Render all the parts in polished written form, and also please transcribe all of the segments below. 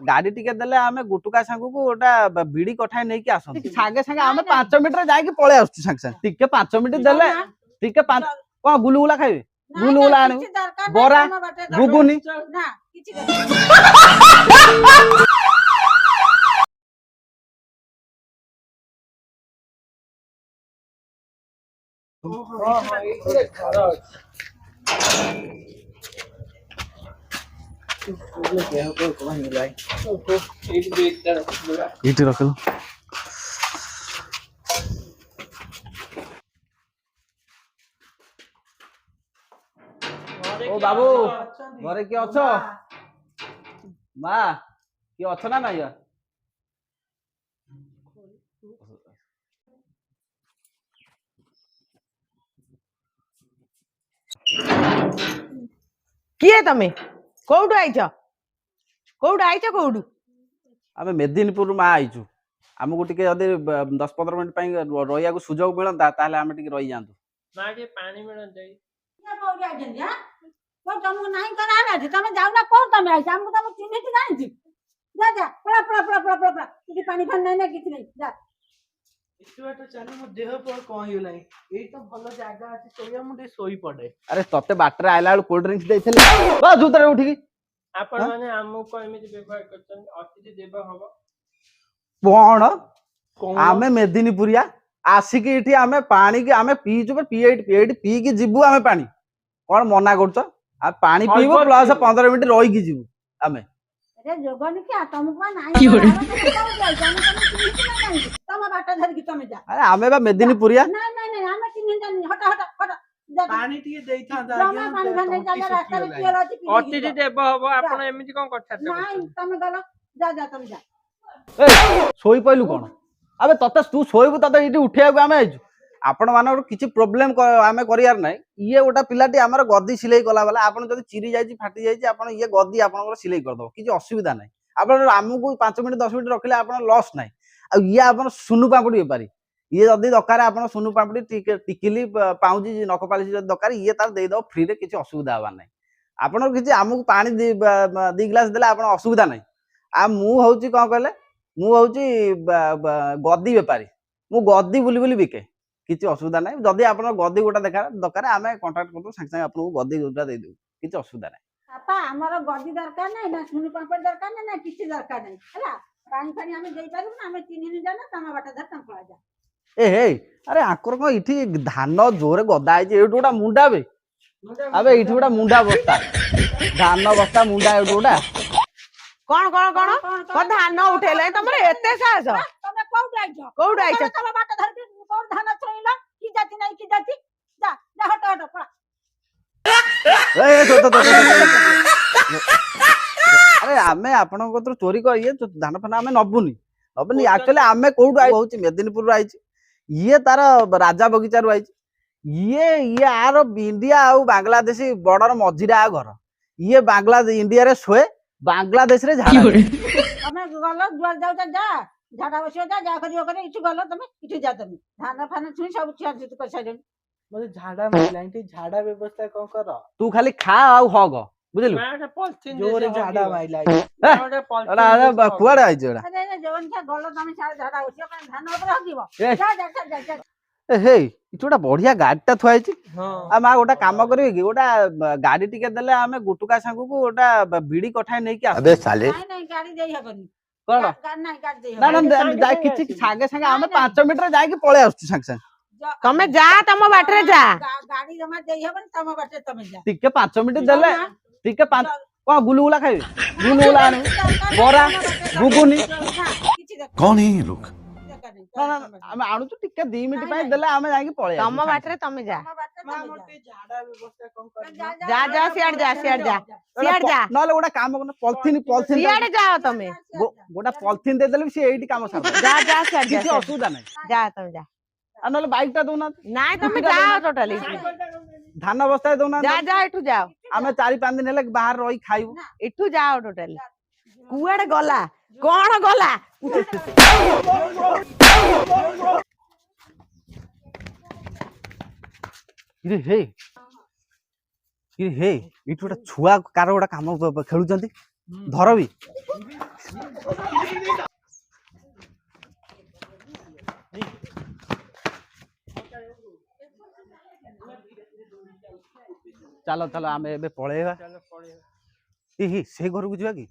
गाड़ी टिके देले आमे गुटुका सांगू को ओटा बीड़ी कठाई नै कि आसन सागे सागे आमे 5 मिनिट जाई कि पळे आछू संग संग टिके 5 मिनिट देले टिके 5 को गुलुगुला खाइबे गुलुगुला आनु बोरा गुगुनी ना किछि इटी रखलो ओ बाबू घरे के अछ मां के अछ ना नहीं किए तमे कोउडू आइछ कोउडू आमे मेदिनीपुर मा आइछु हमको टिके यदि 10-15 मिनिट पई रहिया को सुजोग मिलंता ताले आमे टिके रहि जांतु मागे पानी मिलन जाई क्या बोल रहा है हां को तुम नहीं कराना थी तुम जाओ ना को तुम आइछ हमको तुम चिन्ह थी जानी थी जा पड़ा इति पानी फन नहीं ना किछ नहीं जा इतुआ तो चले मो देह पर कोन हिलाई एई तो भलो जागा अछि सोया मुडे सोई पड़े अरे तते बाटरे आइला कोल्ड ड्रिंक्स देइथले बा जुतरे उठी की आपण माने हमु को एमिति व्यवहार करछन अतिथि देबा हबो कोन आमे मेदिनीपुरिया आसिकी इठी आमे पानी की आमे पीचु पी की जिबु आमे पानी कोन मना करछ आ पानी पीबो प्लस 15 मिनिट रही की जिबु आमे अरे जोगन क्या तुमको नहीं तुम बाटा धर की तुम जा अरे आमे बा मेदिनीपुरिया नहीं हमें चिन्ह जानी हट पानी टिके देइथा जा पानी धर नहीं जा रास्ता रे पियल अछि अतिथि देबा हबो आपण एमिति कोन करछा नहीं तुम गलो जा तुम जा ए सोई पइलु कोन अबे तते तू सोइबु तते इटी उठिया को आमे आइजु आपण मानर किछि प्रॉब्लम आमे करियार नै ये ओटा पिलाटी हमर गद्दी सिलाई कला वाला आपण जदी चिरी जाईची फाटी जाईची आपण ये गद्दी आपनकर सिलाई कर दो किछि असुविधा नै आपण हमकु 5 मिनिट 10 मिनिट रखले आपण लॉस नै आ ये आपण सुनु पापड़ी बेपारी ये जदी दरकार आपण सुनु पापड़ी टिकिली पाउजी नखपाली जदी दरकार ये तार देई दो फ्री रे किछि असुविधा होबा नै आपण किछि हमकु पानी दी ग्लास देले आपण असुविधा नै आ मु होउची कोन कहले मु होउची गद्दी बेपारी मु गद्दी बुली बुली बिके किछि असुविधा नै जदी आपण गद्दी गोटा देखा दरकार आमे कांटेक्ट करतो संग संग आपन गद्दी गोटा दे देउ किछि असुविधा नै पापा हमर गद्दी दरकार नै ना सुनु पापड़ दरकार नै ना किछि दरकार नै हला पानी पानी हमें देई पारु ना हमें चिन्ह नै जाना तमा बाटा धर तम पळा जा ए हे अरे आकर को इठी धान जोरे गदा आइ जे एटुडा मुंडा बे अबे इठी उडा मुंडा बस्ता धान बस्ता मुंडा एटुडा कौन धान उठेले तमरे एते साहस तमे कोउड आइछ तमा बाटा धर के कोन धान छोइला की जाति नै की जाति जा जा हट पळा ए तो अरे आमे आपन को तो चोरी कर ये धान फना आमे नबुनी एक्चुअली आमे कोउड आइ होची मेदिनीपुर रो आइची ये तार राजा बगीचा रो आइची ये आर इंडिया आ बांग्लादेशी बॉर्डर मझिरा घर ये बांग्लादेश इंडिया रे सोए बांग्लादेश रे झाड़ा तमे गलो जुआर जाउ जा झाड़ा बसियो जा करियो करे इछु गलो तमे इछु जा तमे धान फान छुई सब छिया छित कर साइडन मते झाड़ा माइलाइटी झाड़ा व्यवस्था कोन कर तू खाली खा आउ हग बुझलु माटे पॉलिथिन जोरे झाड़ा माइलाई माटे पॉलिथिन अरे कुआडे आइछ एडा अरे जवन के गलो तमे सारे झाड़ा बसियो पण धान ऊपर हगिबो जा ए हे इटोडा बढ़िया गाडीटा थुआइछि हां आ मा गोटा काम करबे कि गोटा गाडी टिके देले आमे गुटुका सांगू को गोटा बीड़ी कठाई नै कि अबे साले नहीं गाड़ी देई हबनी कोन नहीं गाड़ी देई ना ना जाय किछि सागे सागे आमे 5 मिनिट रे जाय कि पळे आछू संग संग तमे जा तम बाटरे जा गाड़ी जमा देई हबनी तम बाटे तमे जा टिके 5 मिनिट देले टिके 5 को गुलुगुला खाइबे गुलुगुला आनु बोरा गुगुनी कौन है ये लोग ना ना आमे आनु तो टिके 2 मिनिट पय देले आमे जाय कि पळे तम बाटरे तमे जा माटे झाड़ा व्यवस्था कोन कर जा सियाड़ जा नले गोटा काम करन पॉलिथिन सियाड़ जाओ तमे गोटा पॉलिथिन दे देले से एठी काम सार जा सियाड़ किछि असुविधा नै जा तमे जा आ नले बाइक टा दोना नाइ तमे जाओ टोटली धान अवस्था दोना जा एठू जाओ आमे 4-5 दिन हेले बाहर रही खाइबू एठू जाओ टोटली कुआडे गला कोन गला हे इटुटा छुआ कार गोटा काम खेलुचंती धरबी ଚାଲ ଚାଲ ଆମେ ଏବେ ପଳେଇବା। ଚାଲ ପଳେଇବା। ହି ସେ ଘରକୁ ଯିବା କି?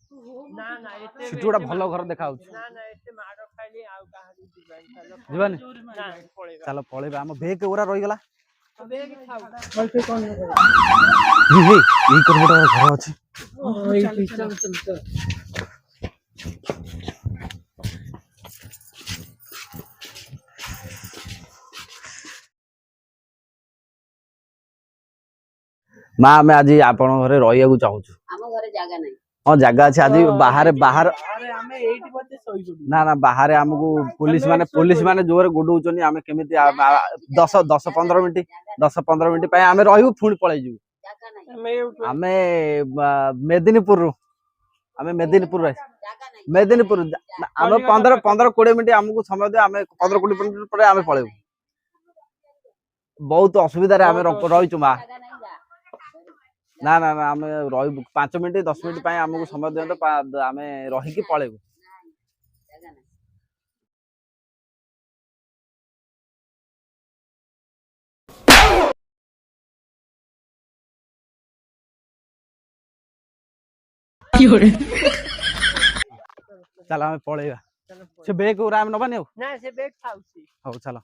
ନା ନା ଏତେ ସେଠି ଗୋଟେ ଭଲ ଘର ଦେଖା ହଉଛି। ନା ନା ଏତେ ମାଡ ଖାଇଲି ଆଉ କାହାକୁ ଯିବାନି। ଚାଲ ଯିବାନି? ନା ପଳେଇବା। ଚାଲ ପଳେଇବା। ଆମ ବେଗ ଗୁରା ରହିଗଲା। ବେଗ ଥାଉ। ଏଇ ଗୋଟେ ଘର ଅଛି। ମା ଆମେ ଆଜି ଆପଣଙ୍କ ଘରେ ରହିବାକୁ ଚାହୁଁଛୁ। ଆମ ଘରେ ଜାଗା ନାହିଁ। ହଁ ଜାଗା ଅଛି। ଆଜି ବାହାରେ ଆରେ ଆମେ ଏଇଠି ବୋଧେ ଶୋଇପଡିବୁ। ନା ବାହାରେ ଆମକୁ ପୋଲିସ ମାନେ ଜୋରେ ଗୋଡଉଛନ୍ତି। ଆମେ କେମିତି 10-15 ମିନିଟ୍ ପାଇଁ ଆମେ ରହିବୁ, ପୁଣି ପଳେଇଯିବୁ। ଜାଗା ନାହିଁ। ଆମେ ଏଇଠୁ ଆମେ ମେଦିନୀପୁରରୁ ମେଦିନୀପୁର ଜାଗା ନାହିଁ। ଆମେ 15-20 ମିନିଟ୍ ଆମକୁ ସମୟ ଦିଅ। ଆମେ 15-20 ମିନିଟ୍ ପରେ ଆମେ ପଳେଇବୁ। ବହୁତ ଅସୁବିଧାରେ ଆମେ ରହିଛୁ ମା। ଜାଗା ନାହିଁ ଯା। ନା ଆମେ ରହିବୁ 5-10 ମିନିଟ୍ ପାଇଁ ଆମକୁ ସମୟ ଦିଅନ୍ତୁ। ଆମେ ରହିକି ପଳେଇବୁ। ଜାଗା ନାହିଁ। ଚାଲ ଆମେ ପଳେଇବା। ସେ ବେଗ ଗୁରା ଆମେ ନବାନି ଆଉ। ନା ସେ ବେଗ ଥାଉଛି। ହଉ ଚାଲ।